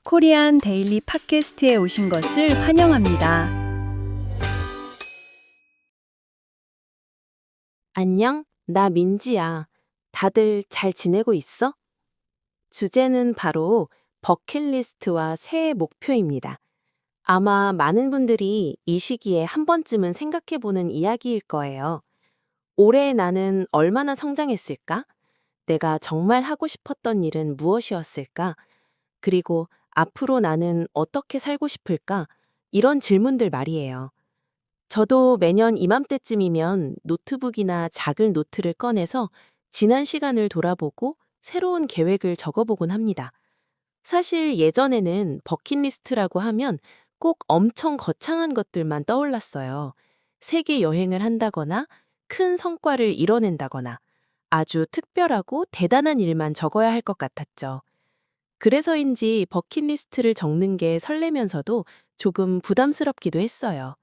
코리안 데일리 팟캐스트에 오신 것을 환영합니다. 안녕, 나 민지야. 다들 잘 지내고 있어? 주제는 바로 버킷리스트와 새해 목표입니다. 아마 많은 분들이 이 시기에 한 번쯤은 생각해보는 이야기일 거예요. 올해 나는 얼마나 성장했을까? 내가 정말 하고 싶었던 일은 무엇이었을까? 그리고 앞으로 나는 어떻게 살고 싶을까? 이런 질문들 말이에요. 저도 매년 이맘때쯤이면 노트북이나 작은 노트를 꺼내서 지난 시간을 돌아보고 새로운 계획을 적어보곤 합니다. 사실 예전에는 버킷리스트라고 하면 꼭 엄청 거창한 것들만 떠올랐어요. 세계 여행을 한다거나 큰 성과를 이뤄낸다거나 아주 특별하고 대단한 일만 적어야 할 것 같았죠. 그래서인지 버킷리스트를 적는 게 설레면서도 조금 부담스럽기도 했어요.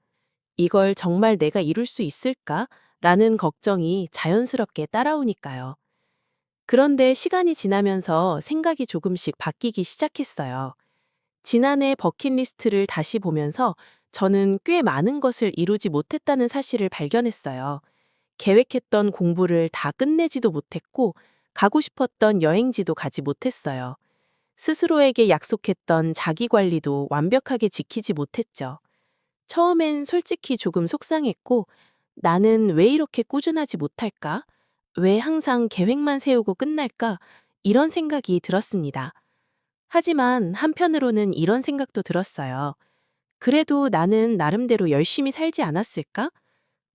이걸 정말 내가 이룰 수 있을까? 라는 걱정이 자연스럽게 따라오니까요. 그런데 시간이 지나면서 생각이 조금씩 바뀌기 시작했어요. 지난해 버킷리스트를 다시 보면서 저는 꽤 많은 것을 이루지 못했다는 사실을 발견했어요. 계획했던 공부를 다 끝내지도 못했고, 가고 싶었던 여행지도 가지 못했어요. 스스로에게 약속했던 자기 관리도 완벽하게 지키지 못했죠. 처음엔 솔직히 조금 속상했고, 나는 왜 이렇게 꾸준하지 못할까? 왜 항상 계획만 세우고 끝날까? 이런 생각이 들었습니다. 하지만 한편으로는 이런 생각도 들었어요. 그래도 나는 나름대로 열심히 살지 않았을까?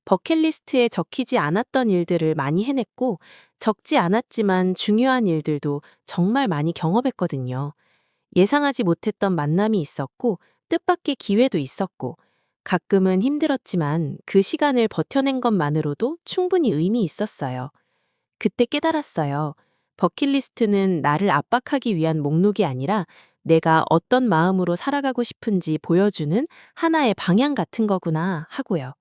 버킷리스트에 적히지 않았던 일들을 많이 해냈고, 적지 않았지만 중요한 일들도 정말 많이 경험했거든요. 예상하지 못했던 만남이 있었고, 뜻밖의 기회도 있었고, 가끔은 힘들었지만 그 시간을 버텨낸 것만으로도 충분히 의미 있었어요. 그때 깨달았어요. 버킷리스트는 나를 압박하기 위한 목록이 아니라 내가 어떤 마음으로 살아가고 싶은지 보여주는 하나의 방향 같은 거구나 하고요.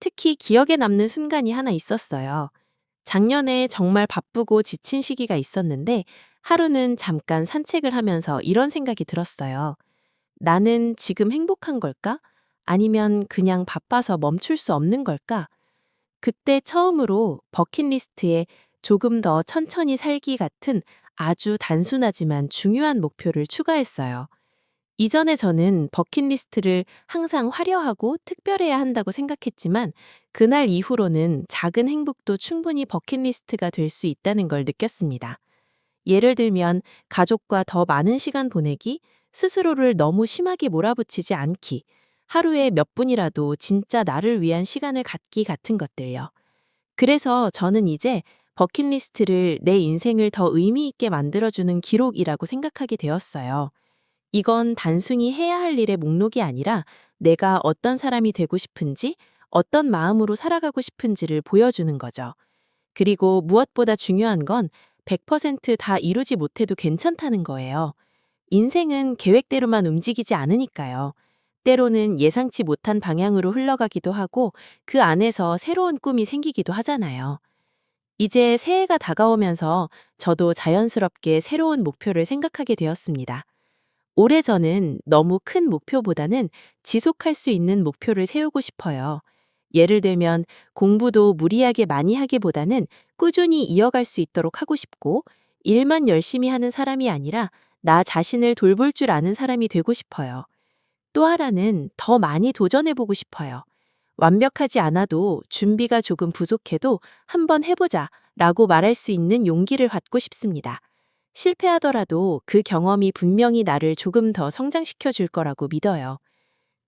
특히 기억에 남는 순간이 하나 있었어요. 작년에 정말 바쁘고 지친 시기가 있었는데 하루는 잠깐 산책을 하면서 이런 생각이 들었어요. 나는 지금 행복한 걸까? 아니면 그냥 바빠서 멈출 수 없는 걸까? 그때 처음으로 버킷리스트에 조금 더 천천히 살기 같은 아주 단순하지만 중요한 목표를 추가했어요. 이전에 저는 버킷리스트를 항상 화려하고 특별해야 한다고 생각했지만 그날 이후로는 작은 행복도 충분히 버킷리스트가 될 수 있다는 걸 느꼈습니다. 예를 들면 가족과 더 많은 시간 보내기, 스스로를 너무 심하게 몰아붙이지 않기, 하루에 몇 분이라도 진짜 나를 위한 시간을 갖기 같은 것들요. 그래서 저는 이제 버킷리스트를 내 인생을 더 의미 있게 만들어주는 기록이라고 생각하게 되었어요. 이건 단순히 해야 할 일의 목록이 아니라 내가 어떤 사람이 되고 싶은지, 어떤 마음으로 살아가고 싶은지를 보여주는 거죠. 그리고 무엇보다 중요한 건 100%다 이루지 못해도 괜찮다는 거예요. 인생은 계획대로만 움직이지 않으니까요. 때로는 예상치 못한 방향으로 흘러가기도 하고 그 안에서 새로운 꿈이 생기기도 하잖아요. 이제 새해가 다가오면서 저도 자연스럽게 새로운 목표를 생각하게 되었습니다. 올해 저는 너무 큰 목표보다는 지속할 수 있는 목표를 세우고 싶어요. 예를 들면 공부도 무리하게 많이 하기보다는 꾸준히 이어갈 수 있도록 하고 싶고, 일만 열심히 하는 사람이 아니라 나 자신을 돌볼 줄 아는 사람이 되고 싶어요. 또 하나는 더 많이 도전해보고 싶어요. 완벽하지 않아도 준비가 조금 부족해도 한번 해보자 라고 말할 수 있는 용기를 갖고 싶습니다. 실패하더라도 그 경험이 분명히 나를 조금 더 성장시켜 줄 거라고 믿어요.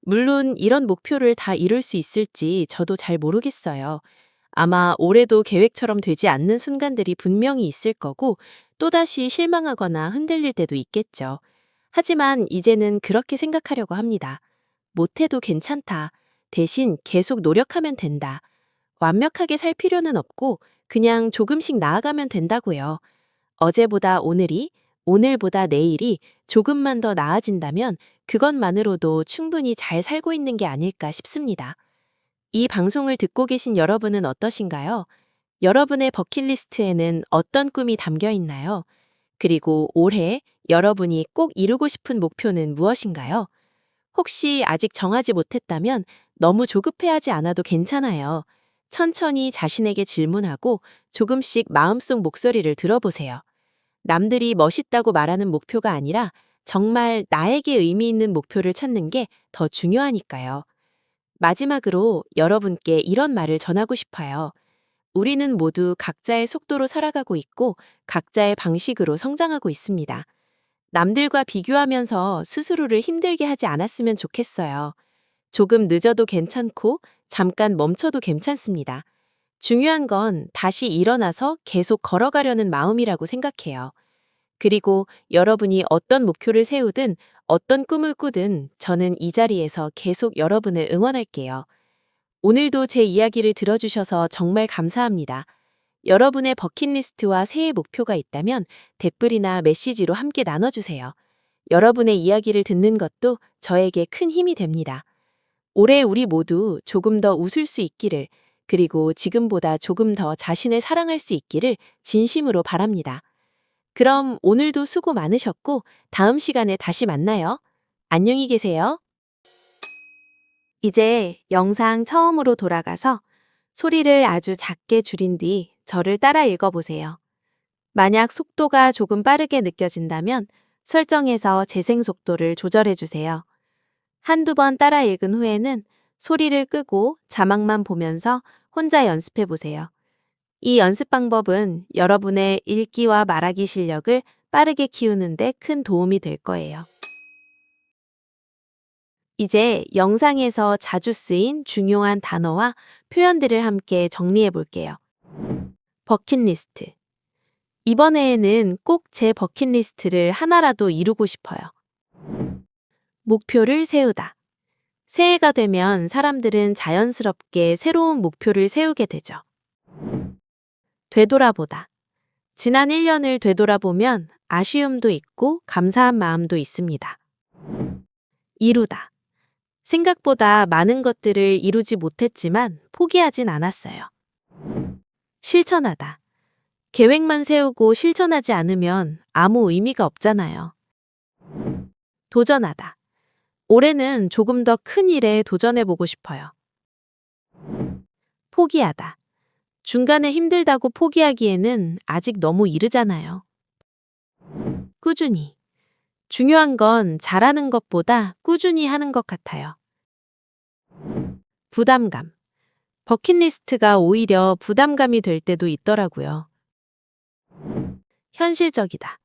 물론 이런 목표를 다 이룰 수 있을지 저도 잘 모르겠어요. 아마 올해도 계획처럼 되지 않는 순간들이 분명히 있을 거고 또다시 실망하거나 흔들릴 때도 있겠죠. 하지만 이제는 그렇게 생각하려고 합니다. 못해도 괜찮다. 대신 계속 노력하면 된다. 완벽하게 살 필요는 없고 그냥 조금씩 나아가면 된다고요. 어제보다 오늘이, 오늘보다 내일이 조금만 더 나아진다면 그것만으로도 충분히 잘 살고 있는 게 아닐까 싶습니다. 이 방송을 듣고 계신 여러분은 어떠신가요? 여러분의 버킷리스트에는 어떤 꿈이 담겨 있나요? 그리고 올해 여러분이 꼭 이루고 싶은 목표는 무엇인가요? 혹시 아직 정하지 못했다면 너무 조급해하지 않아도 괜찮아요. 천천히 자신에게 질문하고 조금씩 마음속 목소리를 들어보세요. 남들이 멋있다고 말하는 목표가 아니라 정말 나에게 의미 있는 목표를 찾는 게 더 중요하니까요. 마지막으로 여러분께 이런 말을 전하고 싶어요. 우리는 모두 각자의 속도로 살아가고 있고 각자의 방식으로 성장하고 있습니다. 남들과 비교하면서 스스로를 힘들게 하지 않았으면 좋겠어요. 조금 늦어도 괜찮고 잠깐 멈춰도 괜찮습니다. 중요한 건 다시 일어나서 계속 걸어가려는 마음이라고 생각해요. 그리고 여러분이 어떤 목표를 세우든 어떤 꿈을 꾸든 저는 이 자리에서 계속 여러분을 응원할게요. 오늘도 제 이야기를 들어주셔서 정말 감사합니다. 여러분의 버킷리스트와 새해 목표가 있다면 댓글이나 메시지로 함께 나눠주세요. 여러분의 이야기를 듣는 것도 저에게 큰 힘이 됩니다. 올해 우리 모두 조금 더 웃을 수 있기를, 그리고 지금보다 조금 더 자신을 사랑할 수 있기를 진심으로 바랍니다. 그럼 오늘도 수고 많으셨고 다음 시간에 다시 만나요. 안녕히 계세요. 이제 영상 처음으로 돌아가서 소리를 아주 작게 줄인 뒤 저를 따라 읽어보세요. 만약 속도가 조금 빠르게 느껴진다면 설정에서 재생 속도를 조절해주세요. 한두 번 따라 읽은 후에는 소리를 끄고 자막만 보면서 혼자 연습해보세요. 이 연습 방법은 여러분의 읽기와 말하기 실력을 빠르게 키우는 데 큰 도움이 될 거예요. 이제 영상에서 자주 쓰인 중요한 단어와 표현들을 함께 정리해 볼게요. 버킷리스트. 이번 해에는 꼭 제 버킷리스트를 하나라도 이루고 싶어요. 목표를 세우다. 새해가 되면 사람들은 자연스럽게 새로운 목표를 세우게 되죠. 되돌아보다. 지난 1년을 되돌아보면 아쉬움도 있고 감사한 마음도 있습니다. 이루다. 생각보다 많은 것들을 이루지 못했지만 포기하진 않았어요. 실천하다. 계획만 세우고 실천하지 않으면 아무 의미가 없잖아요. 도전하다. 올해는 조금 더 큰 일에 도전해보고 싶어요. 포기하다. 중간에 힘들다고 포기하기에는 아직 너무 이르잖아요. 꾸준히. 중요한 건 잘하는 것보다 꾸준히 하는 것 같아요. 부담감. 버킷리스트가 오히려 부담감이 될 때도 있더라고요. 현실적이다.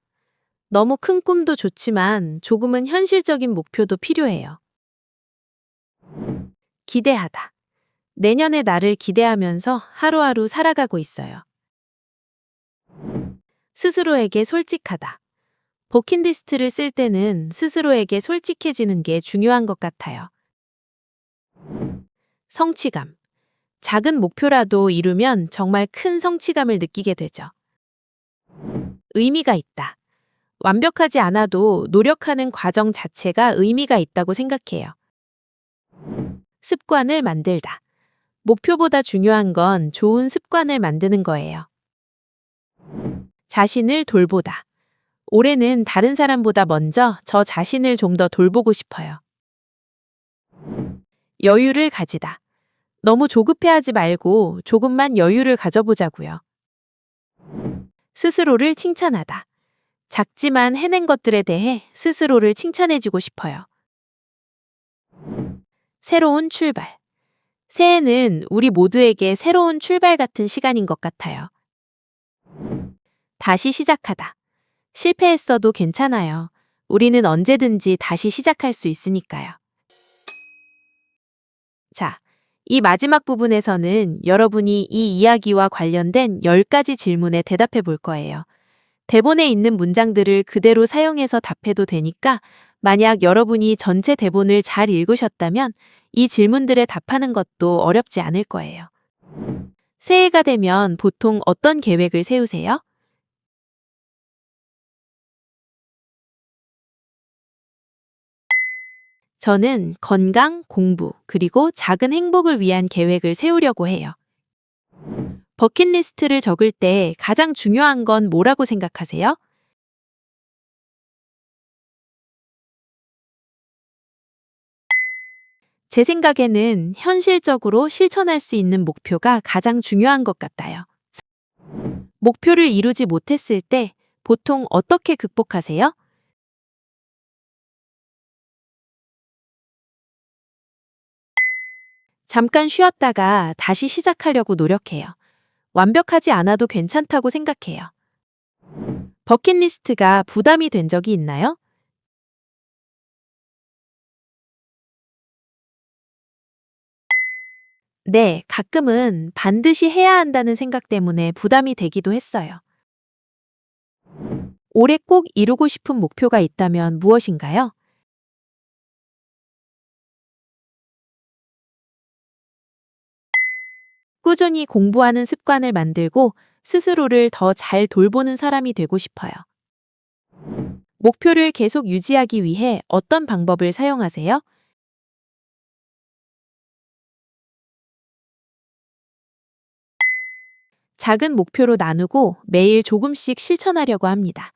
너무 큰 꿈도 좋지만 조금은 현실적인 목표도 필요해요. 기대하다. 내년의 나를 기대하면서 하루하루 살아가고 있어요. 스스로에게 솔직하다. 버킷리스트를 쓸 때는 스스로에게 솔직해지는 게 중요한 것 같아요. 성취감. 작은 목표라도 이루면 정말 큰 성취감을 느끼게 되죠. 의미가 있다. 완벽하지 않아도 노력하는 과정 자체가 의미가 있다고 생각해요. 습관을 만들다. 목표보다 중요한 건 좋은 습관을 만드는 거예요. 자신을 돌보다. 올해는 다른 사람보다 먼저 저 자신을 좀 더 돌보고 싶어요. 여유를 가지다. 너무 조급해하지 말고 조금만 여유를 가져보자고요. 스스로를 칭찬하다. 작지만 해낸 것들에 대해 스스로를 칭찬해주고 싶어요. 새로운 출발. 새해는 우리 모두에게 새로운 출발 같은 시간인 것 같아요. 다시 시작하다. 실패했어도 괜찮아요. 우리는 언제든지 다시 시작할 수 있으니까요. 자, 이 마지막 부분에서는 여러분이 이 이야기와 관련된 10가지 질문에 대답해 볼 거예요. 대본에 있는 문장들을 그대로 사용해서 답해도 되니까 만약 여러분이 전체 대본을 잘 읽으셨다면 이 질문들에 답하는 것도 어렵지 않을 거예요. 새해가 되면 보통 어떤 계획을 세우세요? 저는 건강, 공부, 그리고 작은 행복을 위한 계획을 세우려고 해요. 버킷리스트를 적을 때 가장 중요한 건 뭐라고 생각하세요? 제 생각에는 현실적으로 실천할 수 있는 목표가 가장 중요한 것 같아요. 목표를 이루지 못했을 때 보통 어떻게 극복하세요? 잠깐 쉬었다가 다시 시작하려고 노력해요. 완벽하지 않아도 괜찮다고 생각해요. 버킷리스트가 부담이 된 적이 있나요? 네, 가끔은 반드시 해야 한다는 생각 때문에 부담이 되기도 했어요. 올해 꼭 이루고 싶은 목표가 있다면 무엇인가요? 꾸준히 공부하는 습관을 만들고 스스로를 더 잘 돌보는 사람이 되고 싶어요. 목표를 계속 유지하기 위해 어떤 방법을 사용하세요? 작은 목표로 나누고 매일 조금씩 실천하려고 합니다.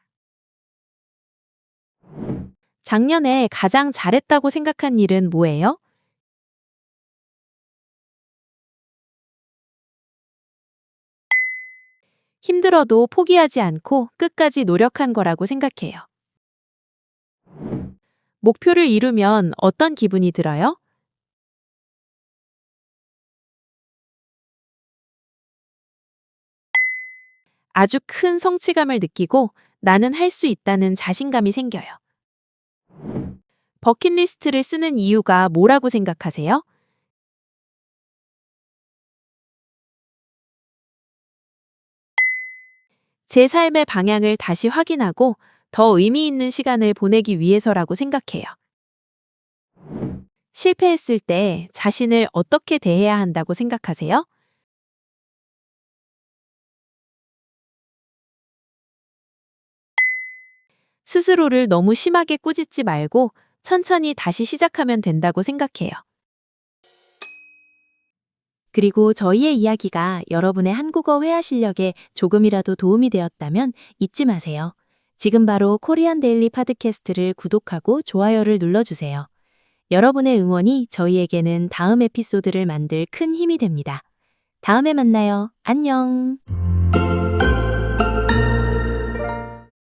작년에 가장 잘했다고 생각한 일은 뭐예요? 힘들어도 포기하지 않고 끝까지 노력한 거라고 생각해요. 목표를 이루면 어떤 기분이 들어요? 아주 큰 성취감을 느끼고 나는 할 수 있다는 자신감이 생겨요. 버킷리스트를 쓰는 이유가 뭐라고 생각하세요? 제 삶의 방향을 다시 확인하고 더 의미 있는 시간을 보내기 위해서라고 생각해요. 실패했을 때 자신을 어떻게 대해야 한다고 생각하세요? 스스로를 너무 심하게 꾸짖지 말고 천천히 다시 시작하면 된다고 생각해요. 그리고 저희의 이야기가 여러분의 한국어 회화 실력에 조금이라도 도움이 되었다면 잊지 마세요. 지금 바로 코리안 데일리 팟캐스트를 구독하고 좋아요를 눌러주세요. 여러분의 응원이 저희에게는 다음 에피소드를 만들 큰 힘이 됩니다. 다음에 만나요. 안녕.